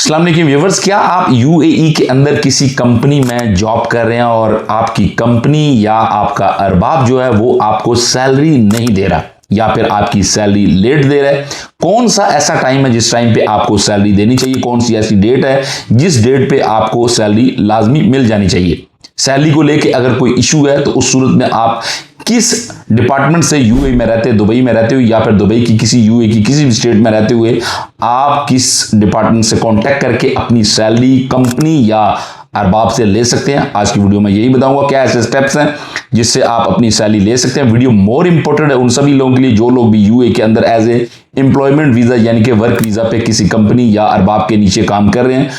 अस्सलाम वालेकुम व्यूअर्स, क्या आप यूएई के अंदर किसी कंपनी में जॉब कर रहे हैं और आपकी कंपनी या आपका अरबाब जो है वो आपको सैलरी नहीं दे रहा या फिर आपकी सैलरी लेट दे रहा है? कौन सा ऐसा टाइम है जिस टाइम पे आपको सैलरी देनी चाहिए? कौन सी ऐसी डेट है जिस डेट पे आपको सैलरी लाजमी मिल जानी चाहिए? सैलरी को लेके अगर कोई इशू है तो उस सूरत में आप किस डिपार्टमेंट से यूएई में रहते, दुबई में रहते हो या फिर दुबई की किसी यूएई की किसी भी स्टेट में रहते हुए आप किस डिपार्टमेंट से कांटेक्ट करके अपनी सैलरी कंपनी या अरबाब से ले सकते हैं? आज की वीडियो में यही बताऊंगा क्या ऐसे स्टेप्स हैं जिससे आप अपनी सैलरी ले सकते हैं। वीडियो मोर इंपॉर्टेंट है उन सभी लोगों के लिए जो लोग भी यूएई के अंदर एज ए एम्प्लॉयमेंट वीजा यानी कि वर्क वीजा पे किसी कंपनी या अरबाब के नीचे काम कर रहे हैं।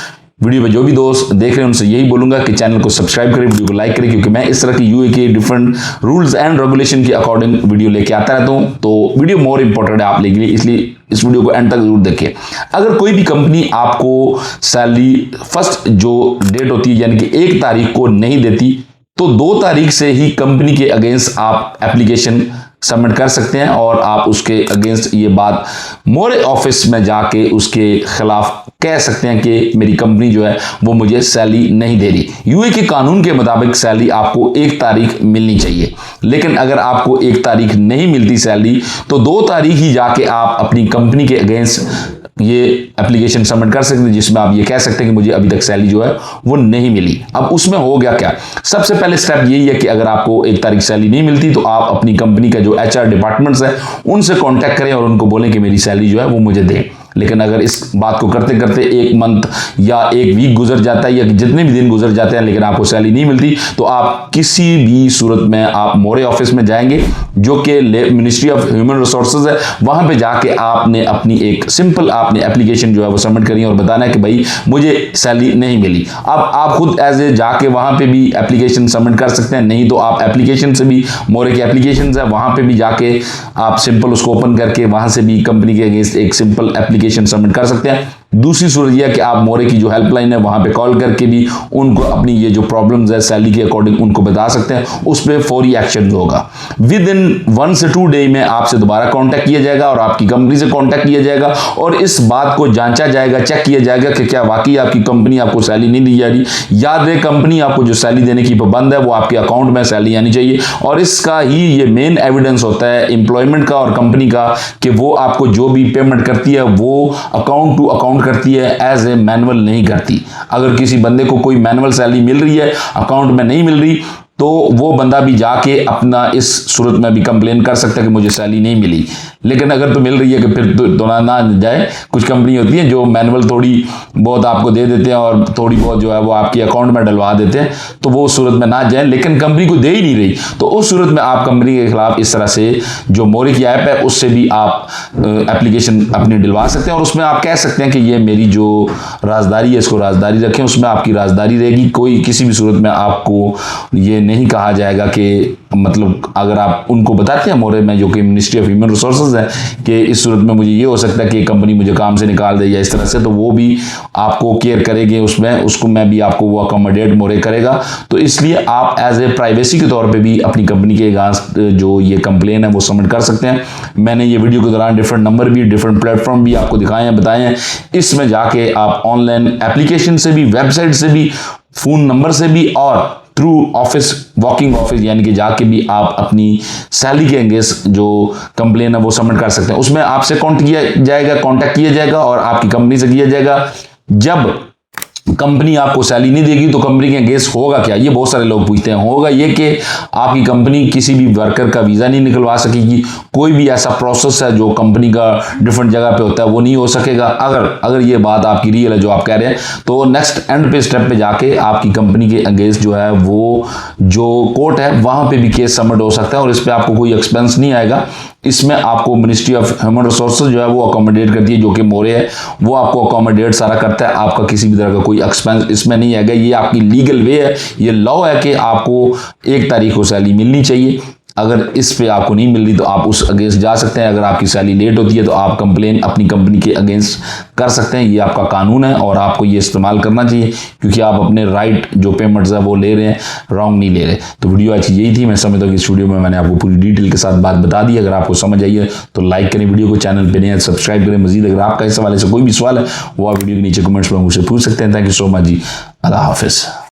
वीडियो में जो भी दोस्त देख रहे हैं उनसे यही बोलूंगा कि चैनल को सब्सक्राइब करें, वीडियो को लाइक करें, क्योंकि मैं इस तरह की यूए के डिफरेंट रूल्स एंड रेगुलेशन के अकॉर्डिंग वीडियो लेके आता रहता हूं। तो वीडियो मोर इंपॉर्टेंट है आप लोगों के लिए, इसलिए इस वीडियो को एंड तक जरूर देखें। अगर कोई भी कंपनी आपको सैलरी फर्स्ट जो डेट होती है यानी कि 1 तारीख को नहीं देती तो 2 तारीख से ही कंपनी के अगेंस्ट आप एप्लीकेशन सबमिट कर सकते हैं और आप उसके अगेंस्ट ये बात मोरे ऑफिस में जाके उसके खिलाफ कह सकते हैं कि मेरी कंपनी जो है वो मुझे सैलरी नहीं दे रही। यूए के कानून के मुताबिक सैलरी आपको 1 तारीख मिलनी चाहिए, लेकिन अगर आपको 1 तारीख नहीं मिलती सैलरी तो 2 तारीख ही जाके आप अपनी कंपनी के अगेंस्ट ये एप्लीकेशन सबमिट कर सकते हैं जिसमें आप ये कह सकते हैं कि मुझे अभी तक सैलरी जो है वो नहीं मिली। अब उसमें हो गया क्या? सबसे पहले स्टेप यही है कि अगर आपको 1 तारीख सैलरी नहीं मिलती तो आप अपनी कंपनी का जो एचआर डिपार्टमेंट्स है उनसे कांटेक्ट करें और उनको बोलें कि मेरी सैलरी जो है वो मुझे दें। लेकिन अगर इस बात को करते करते 1 मंथ या 1 वीक गुजर जाता है या जितने भी दिन गुजर जाते हैं लेकिन आपको सैलरी नहीं मिलती तो आप किसी भी सूरत में आप मोरे ऑफिस में जाएंगे जो कि मिनिस्ट्री ऑफ ह्यूमन रिसोर्सेज है। वहां पे जाके आपने अपनी एक सिंपल आपने एप्लीकेशन जो है वो सबमिट करी और बताना है कि भाई मुझे सैलरी नहीं मिली। अब आप खुद एज ए जाके वहां पे भी एप्लीकेशन सबमिट कर सकते हैं, नहीं तो आप एप्लीकेशन से भी मोरे की एप्लीकेशन है वहां पे भी जाके आप सिंपल उसको ओपन करके वहां से भी कंपनी के अगेंस्ट एक सिंपल एप्लीकेशन सबमिट कर सकते हैं। दूसरी सूरत यह कि आप मोरे की जो हेल्पलाइन है वहां पे कॉल करके भी उनको अपनी ये जो प्रॉब्लम्स है सैलरी के अकॉर्डिंग उनको बता सकते हैं, उस पर फौरी एक्शन होगा। विद इन 1 से 2 डे में आपसे दोबारा कांटेक्ट किया जाएगा और आपकी कंपनी से कांटेक्ट किया जाएगा और इस बात को जांचा जाएगा, चेक किया जाएगा कि क्या वाकई आपकी कंपनी आपको सैलरी नहीं दी जा रही। याद रहे कंपनी आपको जो सैलरी देने की पाबंद है वो आपके अकाउंट में सैलरी आनी चाहिए और इसका ही ये मेन एविडेंस होता है एम्प्लॉयमेंट का और कंपनी का कि वो आपको जो भी पेमेंट करती है वो अकाउंट टू अकाउंट करती है, एज ए मैनुअल नहीं करती। अगर किसी बंदे को कोई मैनुअल सैलरी मिल रही है अकाउंट में नहीं मिल रही तो वो बंदा भी जाके अपना इस सूरत में भी कंप्लेन कर सकता है कि मुझे सैलरी नहीं मिली। लेकिन अगर तो मिल रही है कि फिर तो ना जाए। कुछ कंपनी होती है जो मैनुअल थोड़ी बहुत आपको दे देते हैं और थोड़ी बहुत जो है वो आपके अकाउंट में डलवा देते हैं, तो वो उस सूरत में ना जाए। लेकिन कंपनी को दे ही नहीं रही तो उस सूरत में आप कंपनी के खिलाफ इस तरह से जो मोरे की ऐप है उससे भी आप एप्लीकेशन अपनी डलवा सकते हैं और उसमें आप कह सकते हैं कि ये मेरी जो राजदारी है इसको राजदारी रखें, उसमें आपकी राजदारी रहेगी। कोई किसी भी सूरत में आपको ये नहीं कहा जाएगा कि मतलब अगर आप उनको बताते हैं मोरे में जो कि मिनिस्ट्री ऑफ ह्यूमन रिसोर्सेज है कि इस सूरत में मुझे ये हो सकता है कि कंपनी मुझे काम से निकाल दे या इस तरह से, तो वो भी आपको केयर करेंगे उसमें, उसको मैं भी आपको वो अकोमोडेट मोरे करेगा। तो इसलिए आप एज ए प्राइवेसी के तौर पे भी अपनी कंपनी के अगेंस्ट जो ये कंप्लेन है वो सबमिट कर सकते हैं। मैंने ये वीडियो के दौरान डिफरेंट नंबर भी डिफरेंट प्लेटफॉर्म भी आपको दिखाए हैं, बताए हैं। इसमें जाके आप ऑनलाइन एप्लीकेशन से भी, वेबसाइट से भी, फोन नंबर से भी और थ्रू ऑफिस वॉकिंग ऑफिस यानी कि जाके भी आप अपनी सैलरी के अगेंस्ट जो कंप्लेन है वो सबमिट कर सकते हैं। उसमें आपसे कांटेक्ट किया जाएगा और आपकी कंपनी से किया जाएगा। जब कंपनी आपको सैलरी नहीं देगी तो कंपनी के अगेंस्ट होगा क्या, ये बहुत सारे लोग पूछते हैं। होगा ये कि आपकी कंपनी किसी भी वर्कर का वीज़ा नहीं निकलवा सकेगी। कोई भी ऐसा प्रोसेस है जो कंपनी का डिफरेंट जगह पे होता है वो नहीं हो सकेगा। अगर ये बात आपकी रियल है जो आप कह रहे हैं तो नेक्स्ट एंड पे स्टेप पे जाके आपकी कंपनी के अगेंस्ट जो है वो जो कोर्ट है वहां पे भी केस सबमिट हो सकता है और इस पर आपको कोई एक्सपेंस नहीं आएगा। इसमें आपको मिनिस्ट्री ऑफ ह्यूमन रिसोर्सेज जो है वो अकोमोडेट करती है, जो कि मोरे है वो आपको अकोमोडेट सारा करता है। आपका किसी भी तरह का कोई एक्सपेंस इसमें नहीं आएगा। ये आपकी लीगल वे है, ये लॉ है कि आपको 1 तारीख को सैलरी मिलनी चाहिए। अगर इस पे आपको नहीं मिल रही तो आप उस अगेंस्ट जा सकते हैं। अगर आपकी सैलरी लेट होती है तो आप कंप्लेन अपनी कंपनी के अगेंस्ट कर सकते हैं। ये आपका कानून है और आपको ये इस्तेमाल करना चाहिए, क्योंकि आप अपने राइट जो पेमेंट्स है वो ले रहे हैं, रॉन्ग नहीं ले रहे। तो वीडियो आज यही थी। मैं समझता हूँ कि इस वीडियो में मैंने आपको पूरी डिटेल के साथ बात बता दी। अगर आपको समझ आई है तो लाइक करें वीडियो को, चैनल पर नए सब्सक्राइब करें। मजीद अगर आपका इस हवाले से कोई भी सवाल है वो आप वीडियो के नीचे कमेंट्स में मुझसे पूछ सकते हैं। थैंक यू सो मच जी। अल्लाह हाफिज़।